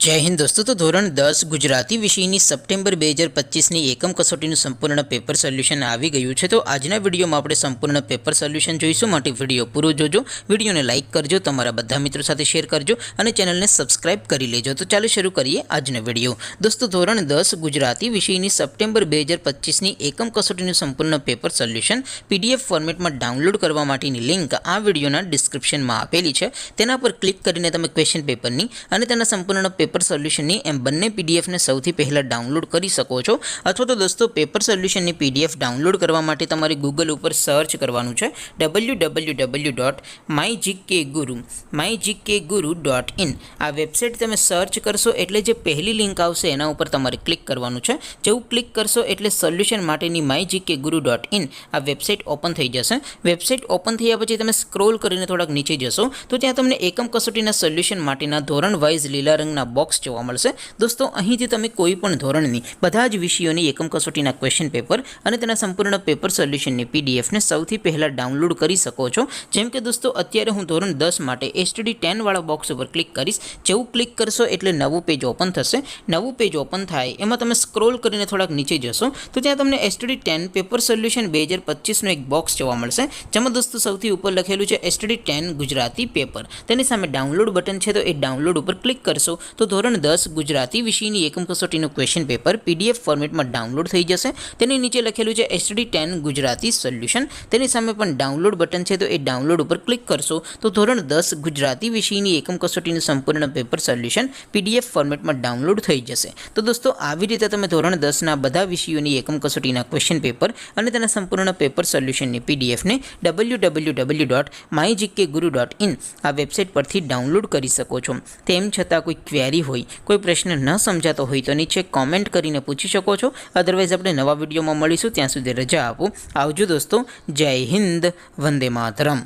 जय हिंद दोस्तों। तो धोरण 10 गुजराती विषयની સપ્ટેમ્બર 2025ની એકમ કસોટીનું સંપૂર્ણ પેપર સોલ્યુશન આવી ગયું છે। તો આજના વિડીયોમાં આપણે સંપૂર્ણ પેપર સોલ્યુશન જોઈશું। માટે વિડીયો પૂરો જોજો, વિડીયોને લાઇક કરજો, તમારા બધા મિત્રો સાથે શેર કરજો અને ચેનલને સબસ્ક્રાઇબ કરી લેજો। તો ચાલો શરૂ કરીએ આજનો વિડીયો। દોસ્તો ધોરણ 10 ગુજરાતી વિષયની સપ્ટેમ્બર 2025ની એકમ કસોટીનું સંપૂર્ણ પેપર સોલ્યુશન પીડીએફ ફોર્મેટમાં ડાઉનલોડ કરવા માટેની લિંક આ વિડીયોના ડિસ્ક્રિપ્શનમાં આપેલી છે। તેના પર ક્લિક કરીને તમે ક્વેશ્ચન પેપરની અને તેના સંપૂર્ણ પેપર સોલ્યુશનની એમ બંને પીડીએફને સૌથી પહેલાં ડાઉનલોડ કરી શકો છો। અથવા તો દોસ્તો પેપર સોલ્યુશનની પીડીએફ ડાઉનલોડ કરવા માટે તમારે ગૂગલ ઉપર સર્ચ કરવાનું છે www.mygkguru.in। આ વેબસાઇટ તમે સર્ચ કરશો એટલે જે પહેલી લિંક આવશે એના ઉપર તમારે ક્લિક કરવાનું છે। જેવું ક્લિક કરશો એટલે સોલ્યુશન માટેની mygkguru.in આ વેબસાઇટ ઓપન થઈ જશે। વેબસાઇટ ઓપન થયા પછી તમે સ્ક્રોલ કરીને થોડાક નીચે જશો તો ત્યાં તમને એકમ કસોટીના સોલ્યુશન માટેના ધોરણ વાઇઝ લીલા રંગના બોક્સ જોવા મળશે। દોસ્તો અહીંથી તમે કોઈ પણ ધોરણની બધા જ વિષયોની એકમ કસોટીના ક્વેશ્ચન પેપર અને તેના સંપૂર્ણ પેપર સોલ્યુશનની પીડીએફને સૌથી પહેલાં ડાઉનલોડ કરી શકો છો। જેમ કે દોસ્તો અત્યારે હું ધોરણ 10 માટે STD 10 વાળા બોક્સ ઉપર ક્લિક કરીશ। જેવું ક્લિક કરશો એટલે નવું પેજ ઓપન થશે। નવું પેજ ઓપન થાય એમાં તમે સ્ક્રોલ કરીને થોડાક નીચે જશો તો ત્યાં તમને STD 10 પેપર સોલ્યુશન 2025નું એક બોક્સ જોવા મળશે। જેમાં દોસ્તો સૌથી ઉપર લખેલું છે STD 10 ગુજરાતી પેપર। તેની સામે ડાઉનલોડ બટન છે, તો એ ડાઉનલોડ ઉપર ક્લિક કરશો તો ધોરણ 10 ગુજરાતી વિષયની એકમ કસોટીનું ક્વેશ્ચન પેપર પીડીએફ ફોર્મેટમાં ડાઉનલોડ થઈ જશે। તેની નીચે લખેલું છે STD 10 ગુજરાતી સોલ્યુશન। તેની સામે પણ ડાઉનલોડ બટન છે, તો એ ડાઉનલોડ ઉપર ક્લિક કરશો તો ધોરણ 10 ગુજરાતી વિષયની એકમ કસોટીનું સંપૂર્ણ પેપર સોલ્યુશન પીડીએફ ફોર્મેટમાં ડાઉનલોડ થઈ જશે। તો દોસ્તો આવી રીતે તમે ધોરણ 10ના બધા વિષયોની એકમ કસોટીના ક્વેશ્ચન પેપર અને તેના સંપૂર્ણ પેપર સોલ્યુશનની પીડીએફને www.mygkguru.in આ વેબસાઇટ પરથી ડાઉનલોડ કરી શકો છો। તેમ છતાં કોઈ ક્વેરી હોય, કોઈ પ્રશ્ન ન સમજાતો હોય તો નીચે કોમેન્ટ કરીને પૂછી શકો છો। અધરવાઇઝ આપણે નવા વિડીયોમાં મળીશું, ત્યાં સુધી રજા આપો। આવજો દોસ્તો, જય હિન્દ, વંદે માતરમ।